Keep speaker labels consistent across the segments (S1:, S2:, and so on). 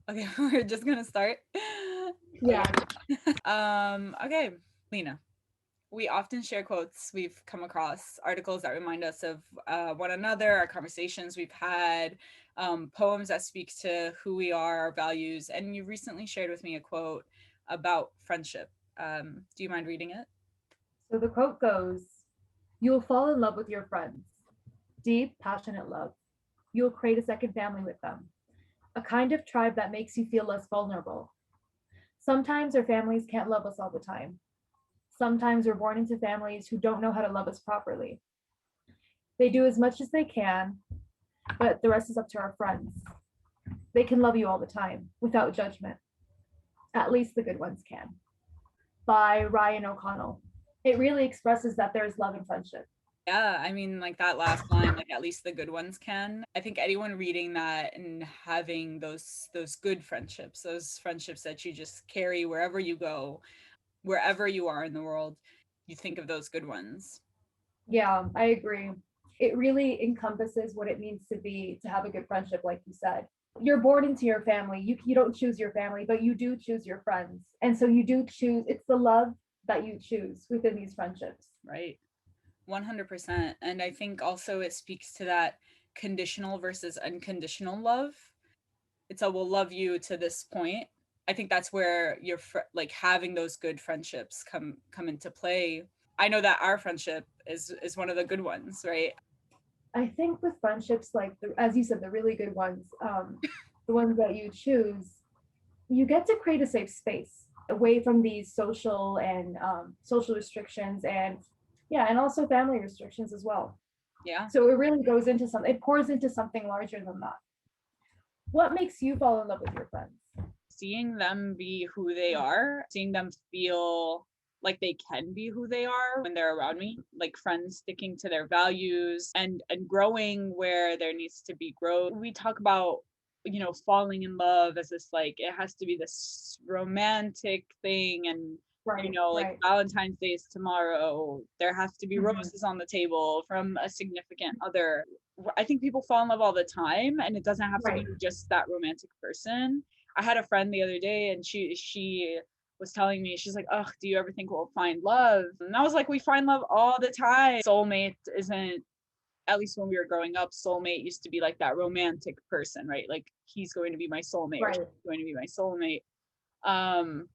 S1: Okay, we're just gonna start.
S2: Yeah.
S1: Okay, Lina. We often share quotes we've come across, articles that remind us of one another, our conversations we've had, poems that speak to who we are, our values. And you recently shared with me a quote about friendship. Do you mind reading it?
S2: So the quote goes, "You'll fall in love with your friends. Deep, passionate love. You'll create a second family with them. A kind of tribe that makes you feel less vulnerable. Sometimes our families can't love us all the time. Sometimes we're born into families who don't know how to love us properly. They do as much as they can, but the rest is up to our friends. They can love you all the time without judgment. At least the good ones can." By Ryan O'Connell. It really expresses that there's love and friendship.
S1: Yeah, I mean, like that last line, like at least the good ones can. I think anyone reading that and having those good friendships, those friendships that you just carry wherever you go, wherever you are in the world, you think of those good ones.
S2: Yeah, I agree. It really encompasses what it means to have a good friendship, like you said. You're born into your family. You don't choose your family, but you do choose your friends. And so you do choose, it's the love that you choose within these friendships.
S1: Right. 100%. And I think also it speaks to that conditional versus unconditional love. It's a will love you to this point. I think that's where like having those good friendships come into play. I know that our friendship is one of the good ones, right?
S2: I think with friendships, like as you said, the really good ones, the ones that you choose, you get to create a safe space away from these social restrictions and yeah, and also family restrictions as well.
S1: Yeah.
S2: So it really goes into something. It pours into something larger than that. What makes you fall in love with your friends?
S1: Seeing them be who they are, seeing them feel like they can be who they are when they're around me, like friends sticking to their values and growing where there needs to be growth. We talk about, falling in love as this, like it has to be this romantic thing, and
S2: Right,
S1: like
S2: right.
S1: Valentine's Day is tomorrow, there has to be
S2: Mm-hmm.
S1: roses on the table from a significant other. I think people fall in love all the time, and it doesn't have to
S2: Right.
S1: be just that romantic person. I had a friend the other day, and she was telling me, she's like, "Ugh, do you ever think we'll find love?" And I was like, "We find love all the time." Soulmate isn't, at least when we were growing up, soulmate used to be like that romantic person, right? Like he's going to be my soulmate or
S2: Right.
S1: she's going to be my soulmate. Um,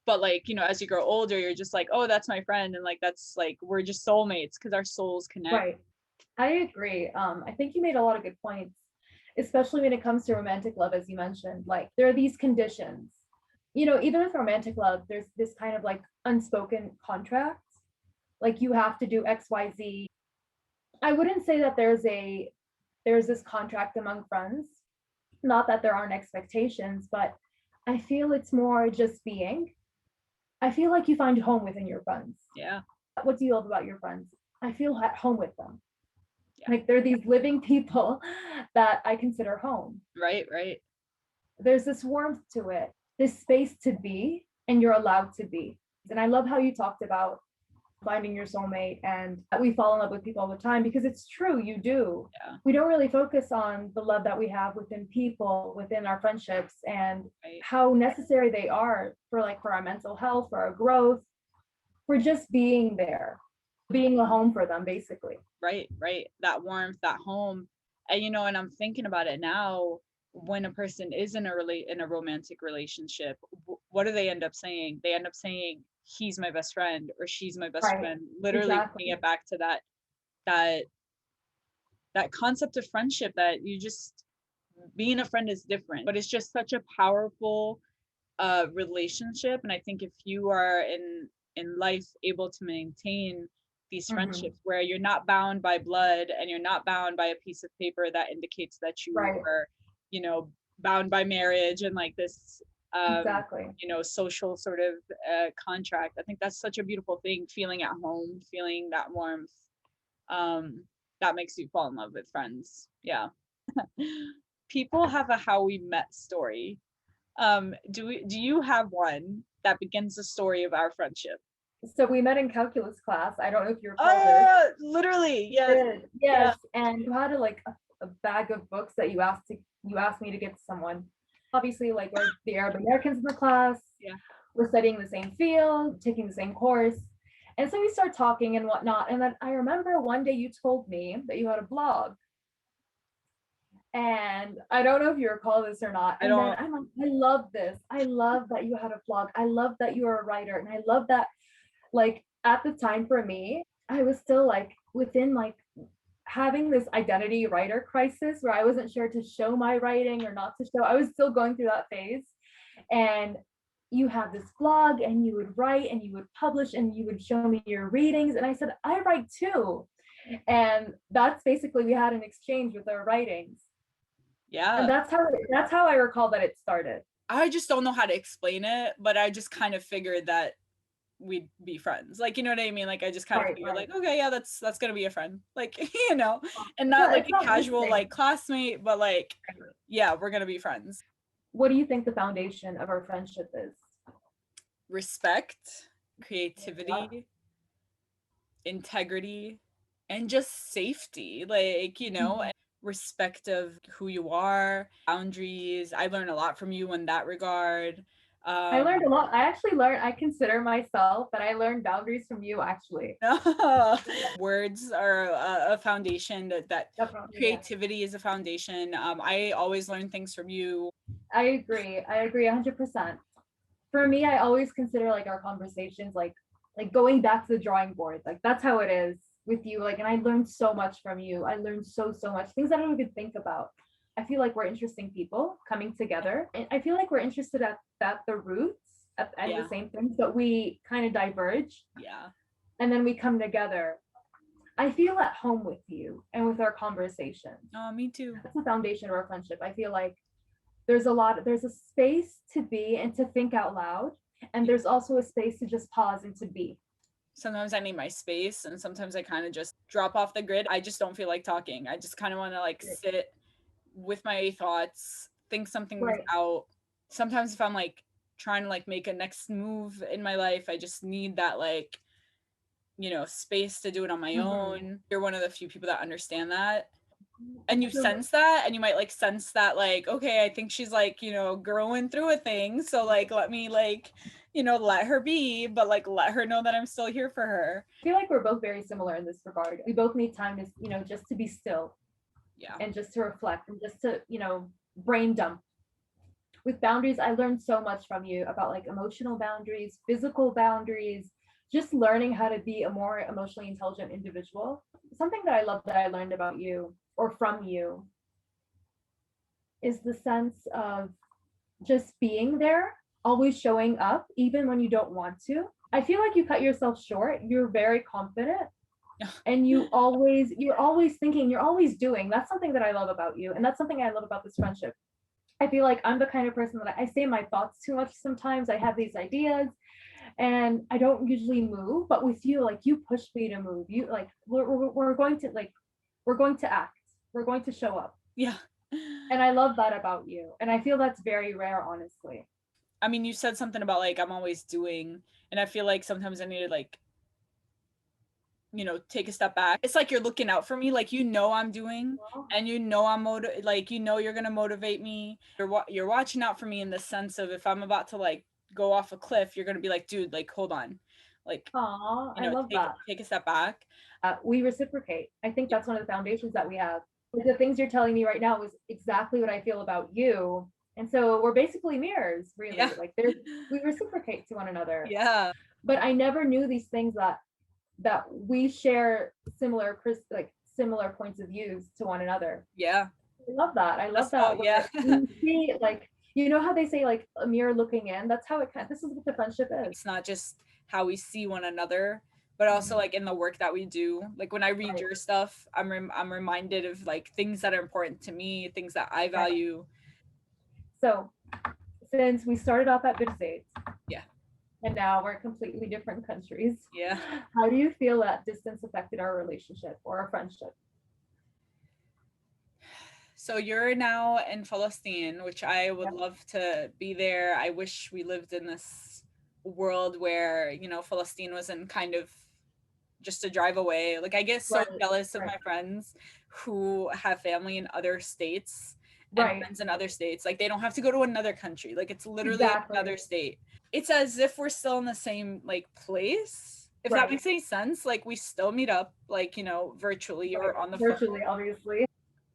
S1: but like, as you grow older, you're just like, "Oh, that's my friend," and like that's like we're just soulmates because our souls connect.
S2: Right. I agree. I think you made a lot of good points, especially when it comes to romantic love, as you mentioned. Like there are these conditions. Even with romantic love, there's this kind of like unspoken contract. Like you have to do X, Y, Z. I wouldn't say that there's this contract among friends. Not that there aren't expectations, but I feel it's more just being. I feel like you find home within your friends.
S1: Yeah,
S2: What do you love about your friends? I feel at home with them.
S1: yeah,
S2: Like they're these living people that I consider home.
S1: right, right.
S2: There's this warmth to it, this space to be, and you're allowed to be. And I love how you talked about finding your soulmate and that we fall in love with people all the time because it's true, you do.
S1: Yeah,
S2: We don't really focus on the love that we have within people, within our friendships, and
S1: right.
S2: how necessary they are for our mental health, for our growth, for just being there, being a home for them, basically.
S1: Right, right. That warmth, that home. And and I'm thinking about it now, when a person is in a romantic relationship, what do they end up saying? They end up saying he's my best friend or she's my best
S2: Right.
S1: friend, literally bringing
S2: Exactly.
S1: it back to that that concept of friendship, that you just, being a friend is different, but it's just such a powerful relationship. And I think if you are in life able to maintain these
S2: Mm-hmm.
S1: friendships where you're not bound by blood and you're not bound by a piece of paper that indicates that you
S2: Right.
S1: are, bound by marriage and like this,
S2: Exactly.
S1: social sort of contract. I think that's such a beautiful thing, feeling at home, feeling that warmth. um that makes you fall in love with friends. Yeah. People have a how we met story. Do you have one that begins the story of our friendship?
S2: So we met in calculus class. I don't know if you recall this.
S1: Literally, yes.
S2: Did.
S1: Yeah.
S2: Yes, and you had a bag of books that you asked me to give to someone. Obviously, like we're the Arab Americans in the class.
S1: Yeah.
S2: We're studying the same field, taking the same course. And so we start talking and whatnot. And then I remember one day you told me that you had a blog. And I don't know if you recall this or not. And then I'm like, I love this. I love that you had a blog. I love that you are a writer. And I love that, like, at the time for me, I was still like within like having this identity writer crisis where I wasn't sure to show my writing or not to show. I was still going through that phase. And you have this blog and you would write and you would publish and you would show me your readings. And I said, I write too. And that's basically, we had an exchange with our writings.
S1: Yeah.
S2: And that's how I recall that it started.
S1: I just don't know how to explain it, but I just kind of figured that we'd be friends. Like, you know what I mean? Like, I just kind of figured like, okay, yeah, that's gonna be a friend. Like, you know, and not like a casual like classmate, but like, yeah, we're gonna be friends.
S2: What do you think the foundation of our friendship is?
S1: Respect, creativity, integrity, and just safety. Like, you know, respect of who you are, boundaries. I learned a lot from you in that regard.
S2: I learned a lot. I consider myself that I learned boundaries from you, actually.
S1: Words are a foundation, that creativity is a foundation. I always learn things from you.
S2: I agree 100%. For me, I always consider like our conversations like going back to the drawing board. Like that's how it is with you. Like, and I learned so much from you. I learned so much, things I don't even think about. I feel like we're interesting people coming together, and I feel like we're interested at the roots at the same things, but we kind of diverge.
S1: Yeah. And
S2: then we come together. I feel at home with you and with our conversations.
S1: Oh, me too.
S2: That's the foundation of our friendship. I feel like there's a space to be and to think out loud, and there's also a space to just pause and to be.
S1: Sometimes I need my space, and sometimes I kind of just drop off the grid. I just don't feel like talking. I just kind of want to like sit with my thoughts, think something out. Sometimes if I'm like trying to like make a next move in my life, I just need that like, you know, space to do it on my own. You're one of the few people that understand that. And you sense that, and you might like sense that like, okay, I think she's like, you know, growing through a thing, so like let me like, you know, let her be, but like let her know that I'm still here for her.
S2: I feel like we're both very similar in this regard. We both need time to, you know, just to be still. Yeah. And just to reflect and just to, you know, brain dump. With boundaries, I learned so much from you about like emotional boundaries, physical boundaries, just learning how to be a more emotionally intelligent individual. Something that I love that I learned about you or from you is the sense of just being there, always showing up, even when you don't want to. I feel like you cut yourself short. You're very confident. And you're always thinking, you're always doing. That's something that I love about you. And that's something I love about this friendship. I feel like I'm the kind of person that I say my thoughts too much sometimes. I have these ideas and I don't usually move, but with you, like you push me to move. You like, we're going to act. We're going to show up.
S1: Yeah.
S2: And I love that about you. And I feel that's very rare, honestly.
S1: I mean, you said something about like, I'm always doing, and I feel like sometimes I need to like, you know, take a step back. It's like you're looking out for me, like, you know, I'm doing, and you know, I'm like, you know, you're going to motivate me. You're watching out for me in the sense of if I'm about to like go off a cliff, you're going to be like, dude, like, hold on. Like,
S2: Aww, you know, I love that.
S1: Take a step back.
S2: We reciprocate. I think that's one of the foundations that we have. The things you're telling me right now is exactly what I feel about you. And so we're basically mirrors, really. Yeah. Like we reciprocate to one another.
S1: Yeah.
S2: But I never knew these things that we share similar points of views to one another.
S1: Yeah.
S2: I love that. I love that.
S1: Yeah.
S2: You see, like, you know how they say like a mirror looking in? That's how this is what the friendship is.
S1: It's not just how we see one another, but also like in the work that we do. Like when I read your stuff, I'm reminded of like things that are important to me, things that I value.
S2: So since we started off at Birzeit,
S1: yeah,
S2: and now we're in completely different countries,
S1: yeah,
S2: how do you feel that distance affected our relationship or our friendship?
S1: So you're now in Palestine, which I would love to be there. I wish we lived in this world where, you know, Palestine wasn't kind of just a drive away. Like I get so jealous of my friends who have family in other states and
S2: Right.
S1: friends in other states. Like they don't have to go to another country. Like it's literally
S2: Exactly.
S1: another state. It's as if we're still in the same like place. If that
S2: Right.
S1: makes any sense. Like we still meet up, like, virtually
S2: Right.
S1: or on the phone.
S2: Virtually, obviously.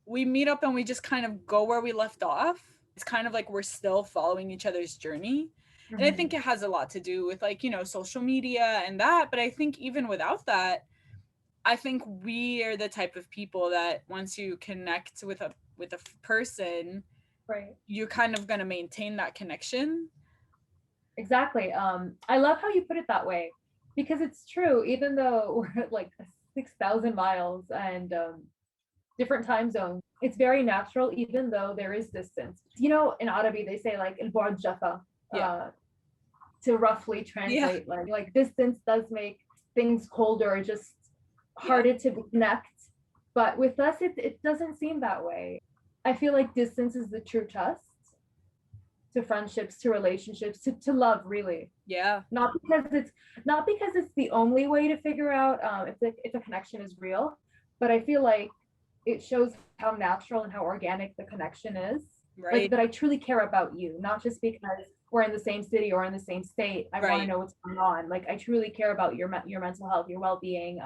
S1: We meet up and we just kind of go where we left off. It's kind of like we're still following each other's journey. And I think it has a lot to do with like, social media and that. But I think even without that, I think we are the type of people that once you connect with a person,
S2: Right.
S1: you're kind of going to maintain that connection.
S2: Exactly. I love how you put it that way, because it's true. Even though we're at like 6,000 miles and different time zones, it's very natural, even though there is distance. In Arabic, they say like البعد جفا,
S1: Yeah.
S2: to roughly translate, like distance does make things colder, just harder to connect. But with us, it doesn't seem that way. I feel like distance is the true test to friendships, to relationships, to love, really.
S1: Yeah.
S2: Not because it's the only way to figure out if a connection is real, but I feel like it shows how natural and how organic the connection is.
S1: Right.
S2: Like that I truly care about you, not just because we're in the same city or in the same state. I want to know what's going on. Like I truly care about your mental health, your well-being,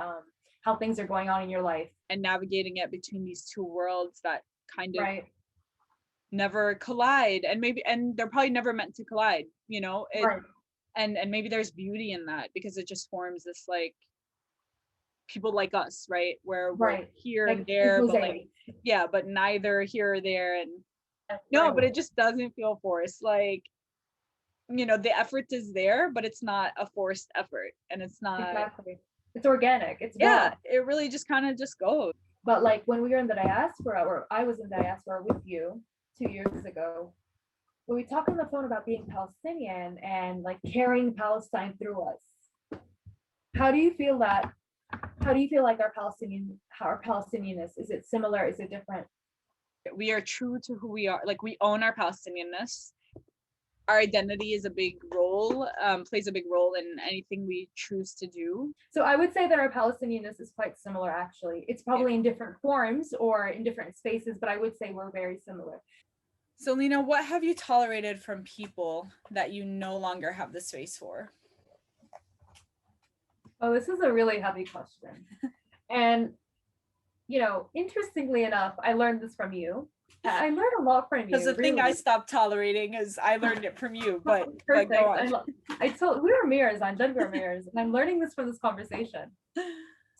S2: how things are going on in your life,
S1: and navigating it between these two worlds that kind of
S2: right?
S1: never collide, and they're probably never meant to collide,
S2: Right.
S1: And maybe there's beauty in that, because it just forms this like people like us, right, where we're here
S2: like
S1: and there, but
S2: mosaic.
S1: like but neither here or there, and
S2: Right.
S1: but it just doesn't feel forced. Like the effort is there, but it's not a forced effort, and it's not
S2: Exactly. It's organic. It's
S1: yeah
S2: raw.
S1: it really just kind of just goes.
S2: But like when we were in the diaspora, or I was in diaspora with you 2 years ago, when we talked on the phone about being Palestinian and like carrying Palestine through us, how do you feel that? How do you feel like our Palestinianness? Is it similar? Is it different?
S1: We are true to who we are. Like we own our Palestinianness. Our identity is plays a big role in anything we choose to do.
S2: So I would say that our Palestinianness is quite similar, actually. It's probably in different forms or in different spaces, but I would say we're very similar.
S1: So Lina, what have you tolerated from people that you no longer have the space for?
S2: Oh, this is a really heavy question. And, interestingly enough, I learned this from you. I learned a lot from you.
S1: Because the thing I stopped tolerating is I learned it from you, but
S2: perfect.
S1: Go on.
S2: I told we were mirrors, we were mirrors, and I'm learning this from this conversation.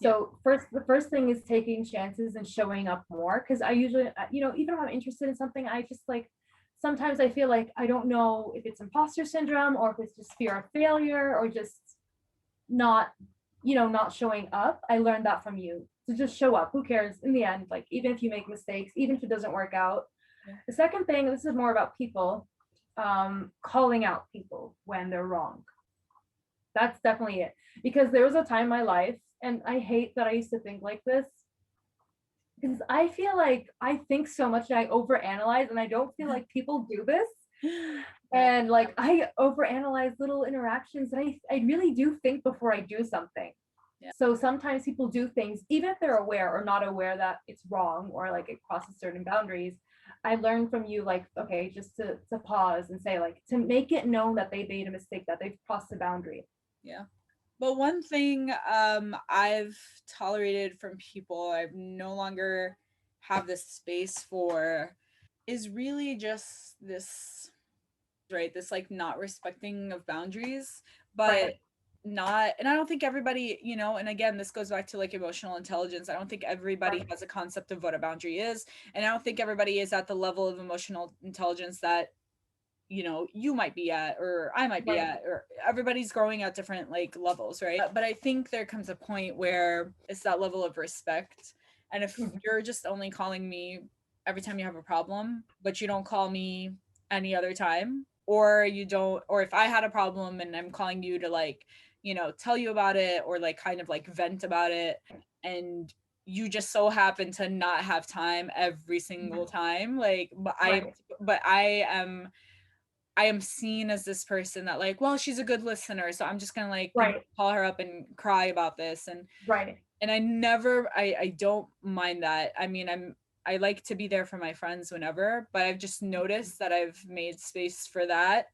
S2: So the first thing is taking chances and showing up more, because I usually, even if I'm interested in something, I just like, sometimes I feel like I don't know if it's imposter syndrome or if it's just fear of failure or just not showing up. I learned that from you. So just show up. Who cares? In the end, like even if you make mistakes, even if it doesn't work out. The second thing, this is more about people, calling out people when they're wrong. That's definitely it. Because there was a time in my life, and I hate that I used to think like this, because I feel like I think so much and I overanalyze, and I don't feel like people do this. And like I overanalyze little interactions, and I really do think before I do something. So sometimes people do things, even if they're aware or not aware that it's wrong or like it crosses certain boundaries. I learned from you, like, okay, just to pause and say, like, to make it known that they made a mistake, that they've crossed the boundary.
S1: Yeah. But one thing I've tolerated from people I no longer have this space for is really just this, right? This like not respecting of boundaries, but not, and I don't think everybody, and again, this goes back to like emotional intelligence. I don't think everybody has a concept of what a boundary is. And I don't think everybody is at the level of emotional intelligence that you might be at, or I might be at, or everybody's growing at different like levels, right? But I think there comes a point where it's that level of respect. And if you're just only calling me every time you have a problem, but you don't call me any other time, or if I had a problem and I'm calling you to like, tell you about it, or like kind of like vent about it, and you just so happen to not have time every single time, like, but I am seen as this person that like, well, she's a good listener, so I'm just gonna like call her up and cry about this, and I don't mind that. I mean, I like to be there for my friends whenever, but I've just noticed that I've made space for that,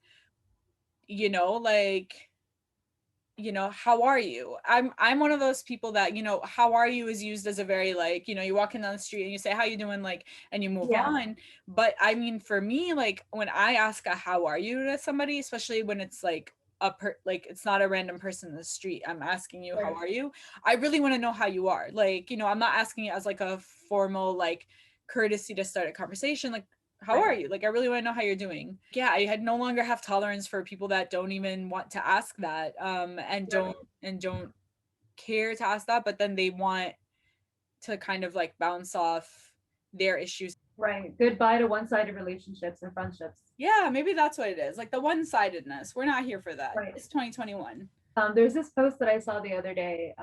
S1: like, how are you? I'm one of those people that, how are you is used as a very, like, you're walking down the street and you say, how you doing? Like, and you move on. But I mean, for me, like, when I ask a how are you to somebody, especially when it's like like, it's not a random person in the street, I'm asking you, how are you? I really want to know how you are. Like, I'm not asking it as like a formal, like, courtesy to start a conversation. Like, how are you? Like, I really want to know how you're doing. Yeah, I had no longer have tolerance for people that don't even want to ask that, and don't care to ask that, but then they want to kind of like bounce off their issues.
S2: Right. Goodbye to one-sided relationships and friendships.
S1: Yeah, maybe that's what it is. Like the one-sidedness. We're not here for that.
S2: Right.
S1: It's 2021.
S2: There's this post that I saw the other day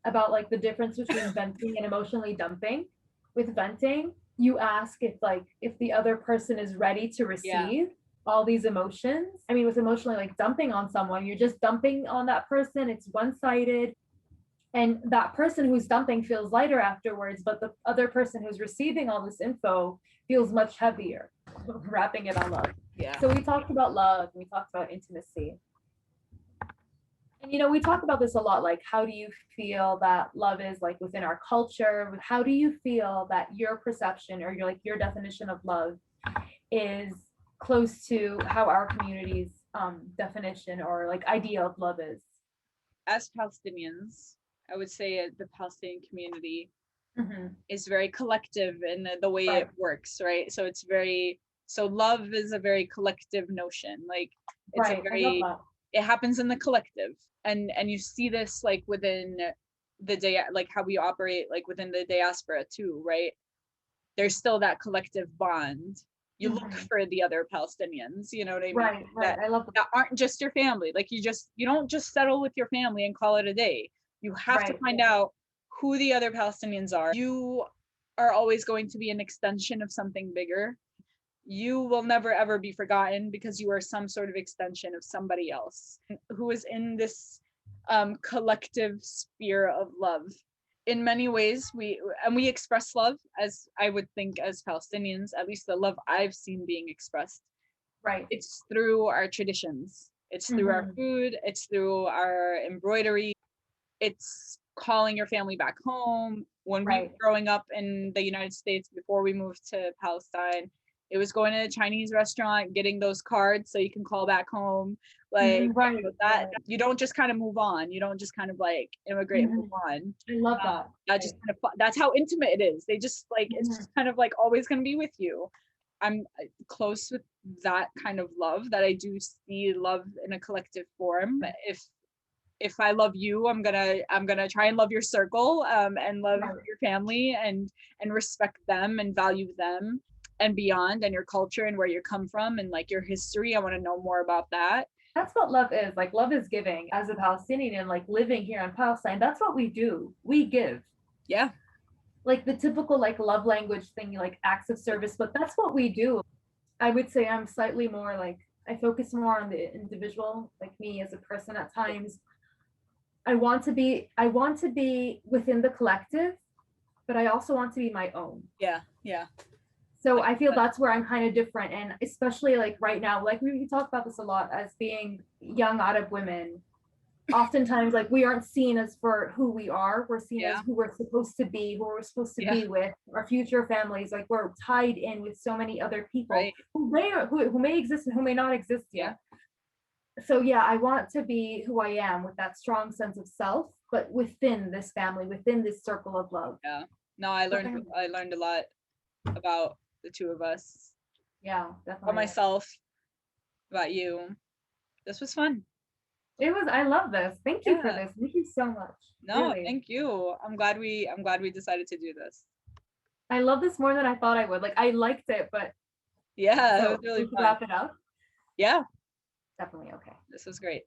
S2: about like the difference between venting and emotionally dumping. With venting, you ask if the other person is ready to receive all these emotions. I mean, with emotionally like dumping on someone, you're just dumping on that person. It's one-sided. And that person who's dumping feels lighter afterwards, but the other person who's receiving all this info feels much heavier, wrapping it on love.
S1: Yeah.
S2: So we talked about love, we talked about intimacy. And we talk about this a lot, like, how do you feel that love is like within our culture? How do you feel that your perception or your definition of love is close to how our community's definition or like idea of love is?
S1: As Palestinians, I would say the Palestinian community is very collective in the way it works, right? So it's so love is a very collective notion. Like, it's a very, it happens in the collective. And you see this like within the day, like how we operate like within the diaspora too, right? There's still that collective bond. You look for the other Palestinians, you know what I mean?
S2: Right. I love
S1: that aren't just your family. Like, you don't just settle with your family and call it a day. You have to find out who the other Palestinians are. You are always going to be an extension of something bigger. You will never ever be forgotten because you are some sort of extension of somebody else who is in this collective sphere of love. In many ways, we express love, as I would think, as Palestinians, at least the love I've seen being expressed.
S2: Right.
S1: It's through our traditions. It's through our food. It's through our embroidery. It's calling your family back home. When we were growing up in the United States before we moved to Palestine, it was going to a Chinese restaurant, getting those cards so you can call back home. Like, you don't just kind of move on. You don't just kind of like immigrate and move on.
S2: I love that.
S1: Just kind of, that's how intimate it is. They just like, it's just kind of like always going to be with you. I'm close with that kind of love, that I do see love in a collective form. If I love you, I'm gonna try and love your circle, and love your family, and respect them and value them and beyond, and your culture and where you come from and like your history. I want to know more about that.
S2: That's what love is. Like, love is giving. As a Palestinian, like living here in Palestine, that's what we do. We give.
S1: Yeah.
S2: Like the typical like love language thing, like acts of service, but that's what we do. I would say I'm slightly more like, I focus more on the individual, like me as a person at times. I want to be within the collective, but I also want to be my own.
S1: Yeah.
S2: So I feel that's where I'm kind of different. And especially like right now, like we talk about this a lot as being young Arab women. Oftentimes, like, we aren't seen as for who we are. We're seen as who we're supposed to be, who we're supposed to be with, our future families. Like, we're tied in with so many other people who may exist and who may not exist yet. So yeah, I want to be who I am with that strong sense of self, but within this family, within this circle of love.
S1: Yeah. No, I learned a lot about the two of us.
S2: Yeah, definitely.
S1: About myself, about you. This was fun.
S2: It was. I love this. Thank you for this. Thank you so much.
S1: No, really. Thank you. I'm glad we decided to do this.
S2: I love this more than I thought I would. Like, I liked it, but
S1: yeah, it was really fun.
S2: Wrap it up.
S1: Yeah.
S2: Definitely. Okay.
S1: This was great.